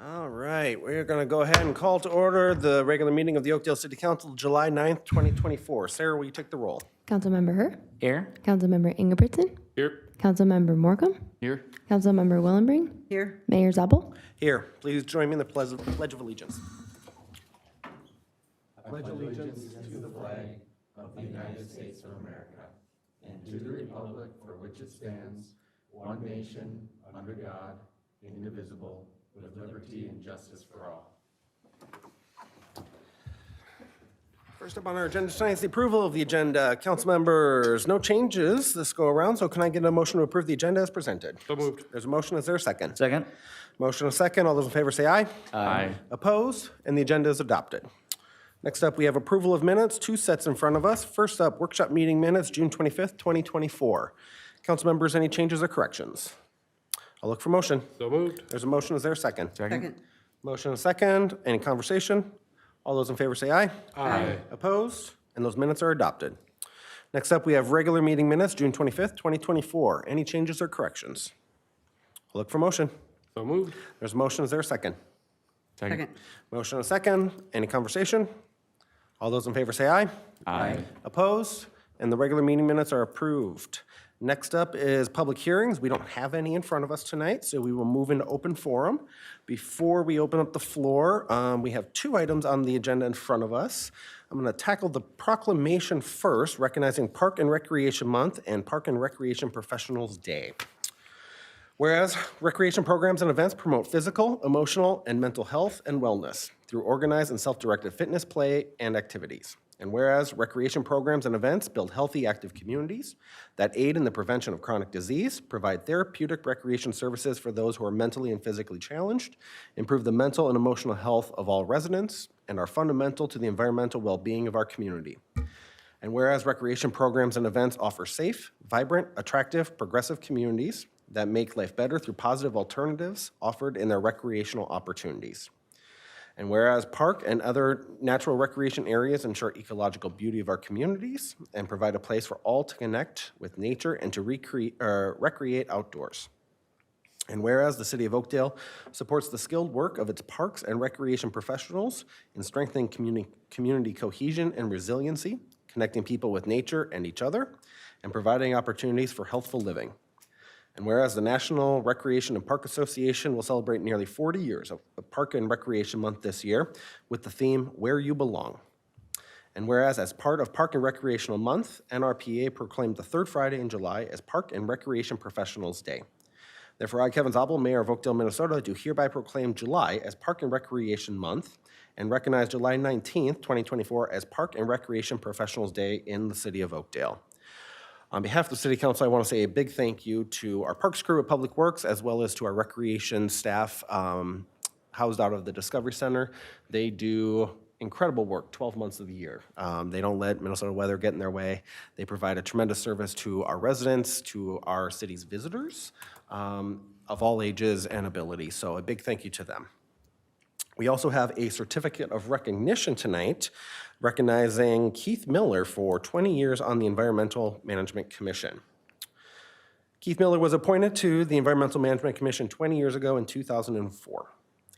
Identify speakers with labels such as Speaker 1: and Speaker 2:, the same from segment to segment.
Speaker 1: All right, we're going to go ahead and call to order the regular meeting of the Oakdale City Council, July 9th, 2024. Sarah, will you take the roll?
Speaker 2: Councilmember Hur.
Speaker 3: Here.
Speaker 2: Councilmember Ingebrigtsen.
Speaker 3: Here.
Speaker 2: Councilmember Morcom.
Speaker 3: Here.
Speaker 2: Councilmember Willenbring.
Speaker 4: Here.
Speaker 2: Mayor Zabel.
Speaker 1: Here, please join me in the Pledge of Allegiance. I pledge allegiance to the flag of the United States of America and to the republic for which it stands, one nation, under God, indivisible, with liberty and justice for all. First up on our agenda tonight is the approval of the agenda. Council members, no changes this go around, so can I get a motion to approve the agenda as presented?
Speaker 3: So moved.
Speaker 1: There's a motion. Is there a second?
Speaker 3: Second.
Speaker 1: Motion and a second. All those in favor say aye.
Speaker 3: Aye.
Speaker 1: Opposed? And the agenda is adopted. Next up, we have approval of minutes, two sets in front of us. First up, workshop meeting minutes, June 25th, 2024. Council members, any changes or corrections? I'll look for motion.
Speaker 3: So moved.
Speaker 1: There's a motion. Is there a second?
Speaker 4: Second.
Speaker 1: Motion and a second. Any conversation? All those in favor say aye.
Speaker 3: Aye.
Speaker 1: Opposed? And those minutes are adopted. Next up, we have regular meeting minutes, June 25th, 2024. Any changes or corrections? I'll look for motion.
Speaker 3: So moved.
Speaker 1: There's a motion. Is there a second?
Speaker 4: Second.
Speaker 1: Motion and a second. Any conversation? All those in favor say aye.
Speaker 3: Aye.
Speaker 1: Opposed? And the regular meeting minutes are approved. Next up is public hearings. We don't have any in front of us tonight, so we will move into open forum. Before we open up the floor, we have two items on the agenda in front of us. I'm going to tackle the proclamation first, recognizing Park and Recreation Month and Park and Recreation Professionals Day. Whereas recreation programs and events promote physical, emotional, and mental health and wellness through organized and self-directed fitness, play, and activities. And whereas recreation programs and events build healthy, active communities that aid in the prevention of chronic disease, provide therapeutic recreation services for those who are mentally and physically challenged, improve the mental and emotional health of all residents, and are fundamental to the environmental well-being of our community. And whereas recreation programs and events offer safe, vibrant, attractive, progressive communities that make life better through positive alternatives offered in their recreational opportunities. And whereas park and other natural recreation areas ensure ecological beauty of our communities and provide a place for all to connect with nature and to recreate outdoors. And whereas the City of Oakdale supports the skilled work of its parks and recreation professionals in strengthening community cohesion and resiliency, connecting people with nature and each other, and providing opportunities for healthful living. And whereas the National Recreation and Park Association will celebrate nearly 40 years of Park and Recreation Month this year with the theme, Where You Belong. And whereas as part of Park and Recreational Month, NRPA proclaimed the third Friday in July as Park and Recreation Professionals Day. Therefore, I, Kevin Zabel, Mayor of Oakdale, Minnesota, do hereby proclaim July as Park and Recreation Month and recognize July 19th, 2024 as Park and Recreation Professionals Day in the City of Oakdale. On behalf of the City Council, I want to say a big thank you to our Parks crew at Public Works, as well as to our recreation staff housed out of the Discovery Center. They do incredible work 12 months of the year. They don't let Minnesota weather get in their way. They provide a tremendous service to our residents, to our city's visitors of all ages and abilities. So a big thank you to them. We also have a certificate of recognition tonight, recognizing Keith Miller for 20 years on the Environmental Management Commission. Keith Miller was appointed to the Environmental Management Commission 20 years ago in 2004.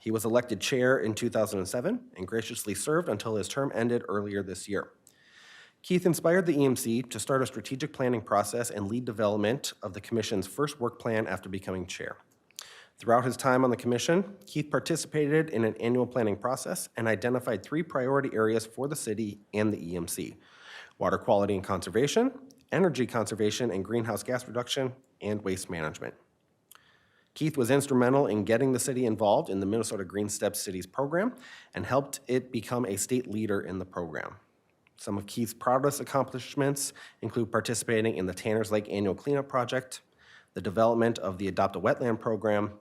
Speaker 1: He was elected chair in 2007 and graciously served until his term ended earlier this year. Keith inspired the EMC to start a strategic planning process and lead development of the commission's first work plan after becoming chair. Throughout his time on the commission, Keith participated in an annual planning process and identified 3 priority areas for the city and the EMC: water quality and conservation, energy conservation and greenhouse gas reduction, and waste management. Keith was instrumental in getting the city involved in the Minnesota Green Steps Cities program and helped it become a state leader in the program. Some of Keith's proudest accomplishments include participating in the Tanners Lake Annual Cleanup Project, the development of the Adopt a Wetland program,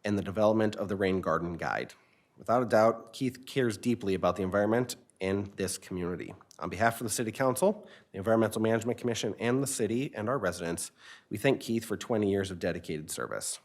Speaker 1: and the development of the Rain Garden Guide. Without a doubt, Keith cares deeply about the environment and this community. On behalf of the City Council, the Environmental Management Commission, and the city and our residents, we thank Keith for 20 years of dedicated service.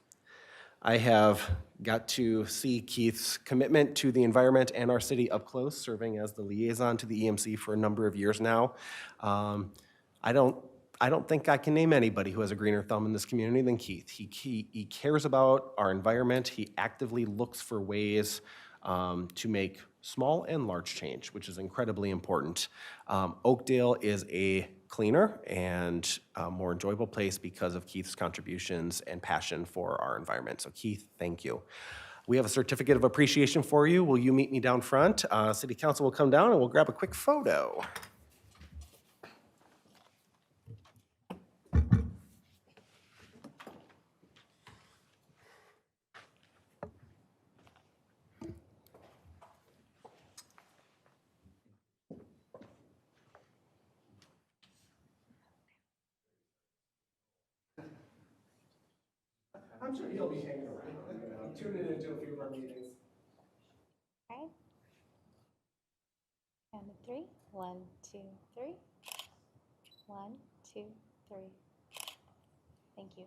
Speaker 1: I have got to see Keith's commitment to the environment and our city up close, serving as the liaison to the EMC for a number of years now. I don't I don't think I can name anybody who has a greener thumb in this community than Keith. He cares about our environment. He actively looks for ways to make small and large change, which is incredibly important. Oakdale is a cleaner and more enjoyable place because of Keith's contributions and passion for our environment. So Keith, thank you. We have a certificate of appreciation for you. Will you meet me down front? City Council will come down and we'll grab a quick photo. I'm sure he'll be hanging around. Tune in into a few of our meetings.
Speaker 3: Okay. Count to three. 1, 2, 3. 1, 2, 3. Thank you.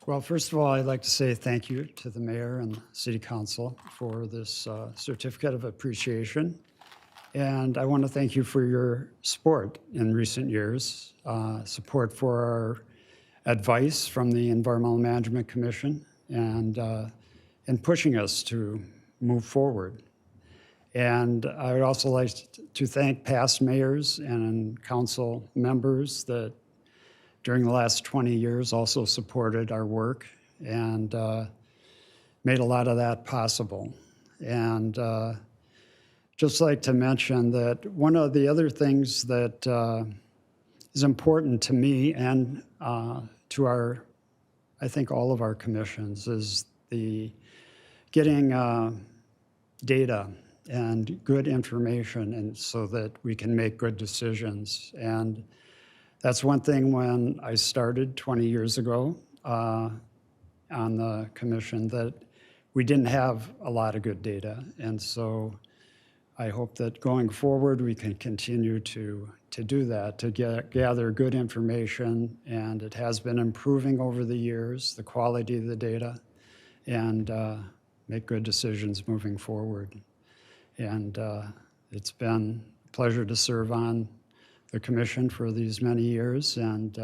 Speaker 4: Well, first of all, I'd like to say thank you to the mayor and the city council for this certificate of appreciation. And I want to thank you for your support in recent years, support for our advice from the Environmental Management Commission and pushing us to move forward. And I would also like to thank past mayors and council members that during the last 20 years also supported our work and made a lot of that possible. And just like to mention that one of the other things that is important to me and to our, I think all of our commissions is the getting data and good information and so that we can make good decisions. And that's one thing when I started 20 years ago on the commission that we didn't have a lot of good data. And so I hope that going forward we can continue to do that, to gather good information. And it has been improving over the years, the quality of the data, and make good decisions moving forward. And it's been a pleasure to serve on the commission for these many years, and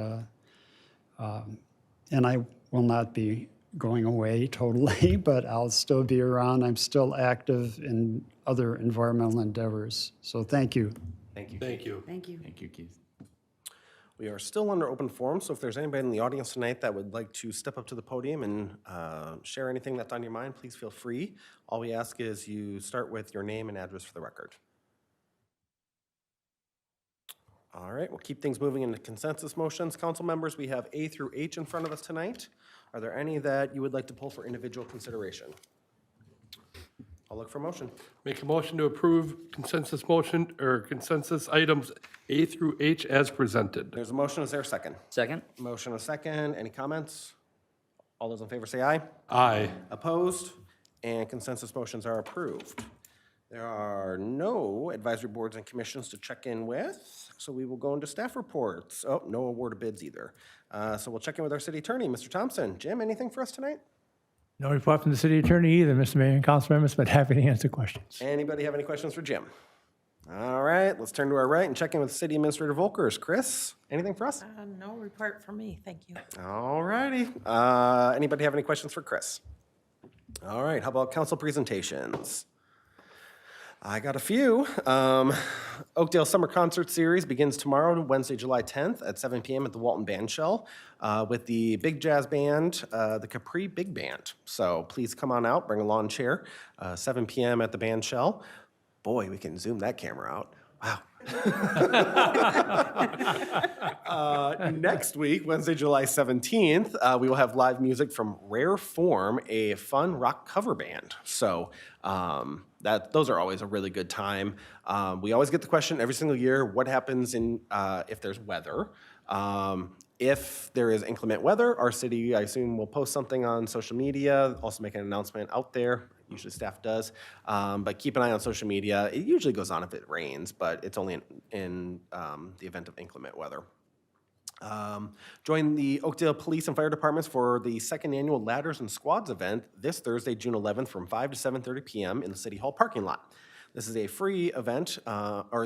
Speaker 4: I will not be going away totally, but I'll still be around. I'm still active in other environmental endeavors. So thank you.
Speaker 1: Thank you.
Speaker 5: Thank you.
Speaker 6: Thank you.
Speaker 5: Thank you, Keith.
Speaker 1: We are still under open forum, so if there's anybody in the audience tonight that would like to step up to the podium and share anything that's on your mind, please feel free. All we ask is you start with your name and address for the record. All right, we'll keep things moving into consensus motions. Council members, we have A through H in front of us tonight. Are there any that you would like to pull for individual consideration? I'll look for a motion.
Speaker 5: Make a motion to approve consensus motion or consensus items A through H as presented.
Speaker 1: There's a motion, is there a second?
Speaker 6: Second?
Speaker 1: Motion, a second, any comments? All those in favor say aye.
Speaker 5: Aye.
Speaker 1: Opposed? And consensus motions are approved. There are no advisory boards and commissions to check in with, so we will go into staff reports. Oh, no award of bids either. So we'll check in with our city attorney, Mr. Thompson. Jim, anything for us tonight?
Speaker 7: No report from the city attorney either, Mr. Mayor and council members, but happy to answer questions.
Speaker 1: Anybody have any questions for Jim? All right, let's turn to our right and check in with City Administrator Volkers. Chris, anything for us?
Speaker 8: No report for me, thank you.
Speaker 1: All righty. Anybody have any questions for Chris? All right, how about council presentations? I got a few. Oakdale Summer Concert Series begins tomorrow, Wednesday, July 10th at 7 p.m. at the Walton Band Shell with the big jazz band, the Capri Big Band. So please come on out, bring a lawn chair, 7 p.m. at the band shell. Boy, we can zoom that camera out. Wow. Next week, Wednesday, July 17th, we will have live music from Rare Form, a fun rock cover band. So those are always a really good time. We always get the question every single year, what happens if there's weather? If there is inclement weather, our city, I assume, will post something on social media, also make an announcement out there. Usually staff does. But keep an eye on social media. It usually goes on if it rains, but it's only in the event of inclement weather. Join the Oakdale Police and Fire Departments for the second annual Ladders and Squads event this Thursday, June 11th from 5 to 7:30 p.m. in the City Hall parking lot. This is a free event,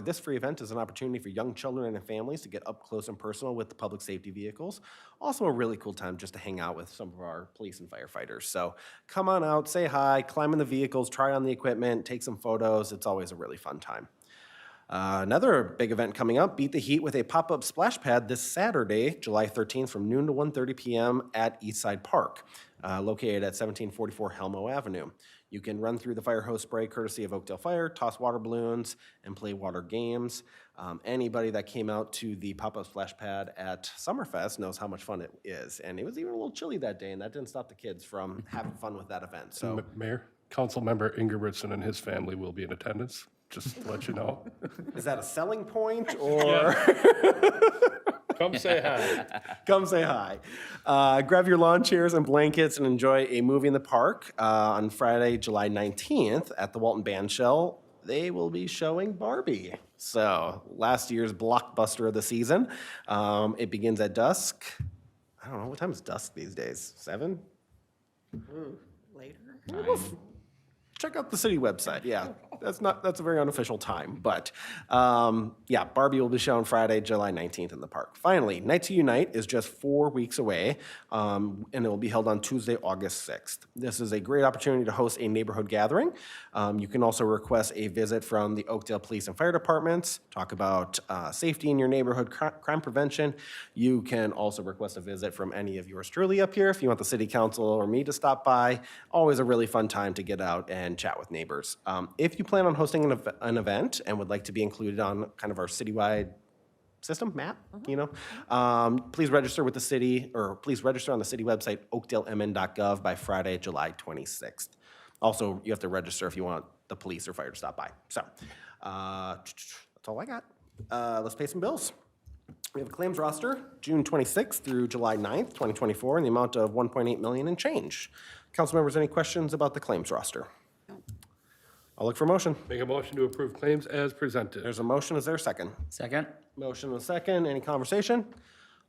Speaker 1: this free event is an opportunity for young children and families to get up close and personal with the public safety vehicles. Also a really cool time just to hang out with some of our police and firefighters. So come on out, say hi, climb in the vehicles, try on the equipment, take some photos. It's always a really fun time. Another big event coming up, Beat the Heat with a pop-up splash pad this Saturday, July 13th from noon to 1:30 p.m. at Eastside Park, located at 1744 Helmo Avenue. You can run through the fire hose spray courtesy of Oakdale Fire, toss water balloons, and play water games. Anybody that came out to the pop-up splash pad at Summerfest knows how much fun it is. And it was even a little chilly that day, and that didn't stop the kids from having fun with that event. So,
Speaker 5: Mayor, Councilmember Ingebrigtsen and his family will be in attendance, just to let you know.
Speaker 1: is that a selling point, or?
Speaker 5: Come say hi.
Speaker 1: Come say hi. Grab your lawn chairs and blankets and enjoy a movie in the park on Friday, July 19th at the Walton Bandshell. They will be showing Barbie. So last year's blockbuster of the season. It begins at dusk. I don't know, what time is dusk these days? 7?
Speaker 8: Later.
Speaker 1: Check out the city website. Yeah, that's a very unofficial time, but yeah, Barbie will be shown Friday, July 19th in the park. Finally, Night to Unite is just 4 weeks away, and it will be held on Tuesday, August 6th. This is a great opportunity to host a neighborhood gathering. You can also request a visit from the Oakdale Police and Fire Departments, talk about safety in your neighborhood, crime prevention. You can also request a visit from any of yours truly up here if you want the city council or me to stop by. Always a really fun time to get out and chat with neighbors. If you plan on hosting an event and would like to be included on kind of our citywide system map, please register with the city, or please register on the city website, oakdalemn.gov by Friday, July 26th. Also, you have to register if you want the police or fire to stop by. So that's all I got. Let's pay some bills. We have a claims roster, June 26th through July 9th, 2024, in the amount of $1.8 million and change. Council members, any questions about the claims roster? I'll look for a motion.
Speaker 5: Make a motion to approve claims as presented.
Speaker 1: There's a motion. Is there a second?
Speaker 6: Second?
Speaker 1: Motion and a second. Any conversation?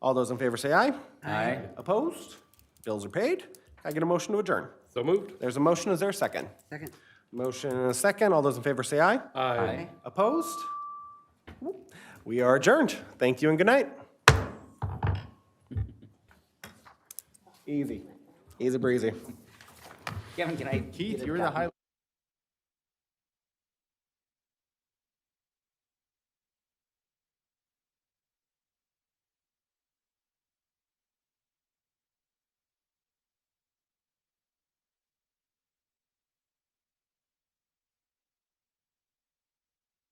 Speaker 1: All those in favor say aye.
Speaker 6: Aye.
Speaker 1: Opposed? Bills are paid. Can I get a motion to adjourn?
Speaker 5: So moved.
Speaker 1: There's a motion. Is there a second?
Speaker 6: Second.
Speaker 1: Motion and a second. All those in favor say aye.
Speaker 5: Aye.
Speaker 1: Opposed? We are adjourned. Thank you and good night. Easy. Easy breezy.
Speaker 6: Kevin, can I?
Speaker 1: Keith, you're the highlight.